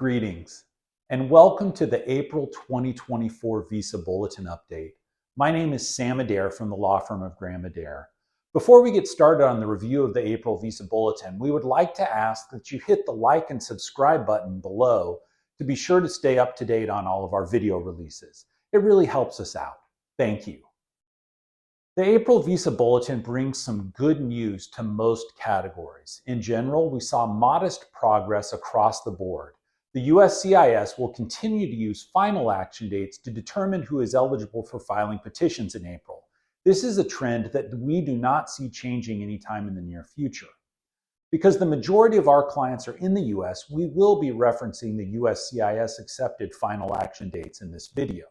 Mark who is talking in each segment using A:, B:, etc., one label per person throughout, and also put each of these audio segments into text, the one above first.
A: Greetings, and welcome to the April 2024 Visa Bulletin update. My name is Sam Adair from the law firm of Graham Adair. Before we get started on the review of the April Visa Bulletin, we would like to ask that you hit the like and subscribe button below to be sure to stay up to date on all of our video releases. It really helps us out. Thank you. The April Visa Bulletin brings some good news to most categories. In general, we saw modest progress across the board. The USCIS will continue to use final action dates to determine who is eligible for filing petitions in April. This is a trend that we do not see changing anytime in the near future. Because the majority of our clients are in the US, we will be referencing the USCIS accepted final action dates in this video.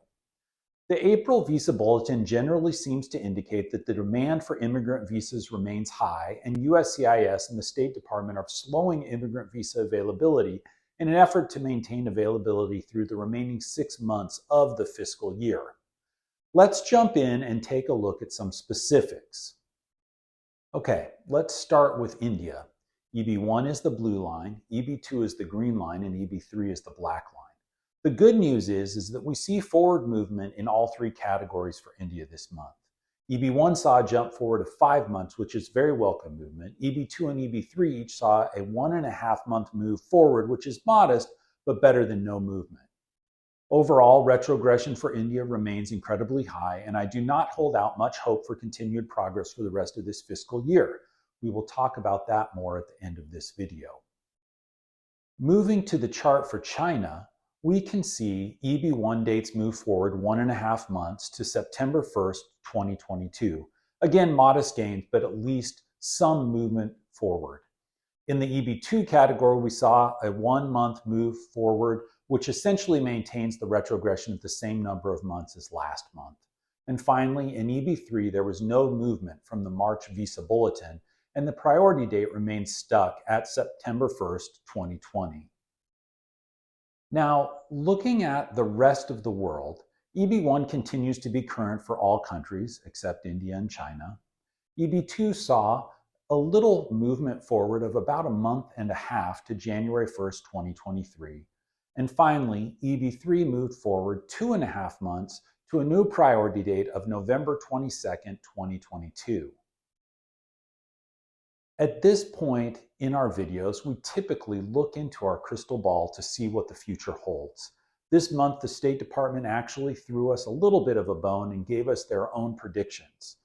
A: The April Visa Bulletin generally seems to indicate that the demand for immigrant visas remains high, and USCIS and the State Department are slowing immigrant visa availability in an effort to maintain availability through the remaining 6 months of the fiscal year. Let's jump in and take a look at some specifics. Okay, let's start with India. EB1 is the blue line, EB2 is the green line, and EB3 is the black line. The good news is that we see forward movement in all three categories for India this month. EB1 saw a jump forward of 5 months, which is very welcome movement. EB2 and EB3 each saw a 1.5 month move forward, which is modest, but better than no movement. Overall, retrogression for India remains incredibly high, and I do not hold out much hope for continued progress for the rest of this fiscal year. We will talk about that more at the end of this video. Moving to the chart for China, we can see EB1 dates move forward 1.5 months to September 1st, 2022. Again, modest gains, but at least some movement forward. In the EB2 category, we saw a 1 month move forward, which essentially maintains the retrogression of the same number of months as last month. And finally, in EB3, there was no movement from the March Visa Bulletin, and the priority date remains stuck at September 1st, 2020. Now, looking at the rest of the world, EB1 continues to be current for all countries except India and China. EB2 saw a little movement forward of about 1.5 months to January 1st, 2023. And finally, EB3 moved forward 2.5 months to a new priority date of November 22nd, 2022. At this point in our videos, we typically look into our crystal ball to see what the future holds. This month, the State Department actually threw us a little bit of a bone and gave us their own predictions.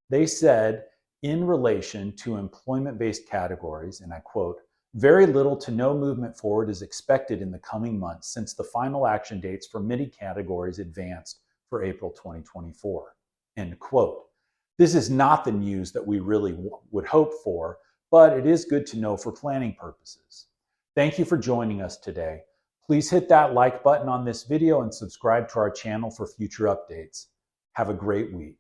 A: They said, in relation to employment-based categories, and I quote, "Very little to no movement forward is expected in the coming months since the final action dates for many categories advanced for April 2024. End quote. This is not the news that we really would hope for, but it is good to know for planning purposes. Thank you for joining us today. Please hit that like button on this video and subscribe to our channel for future updates. Have a great week.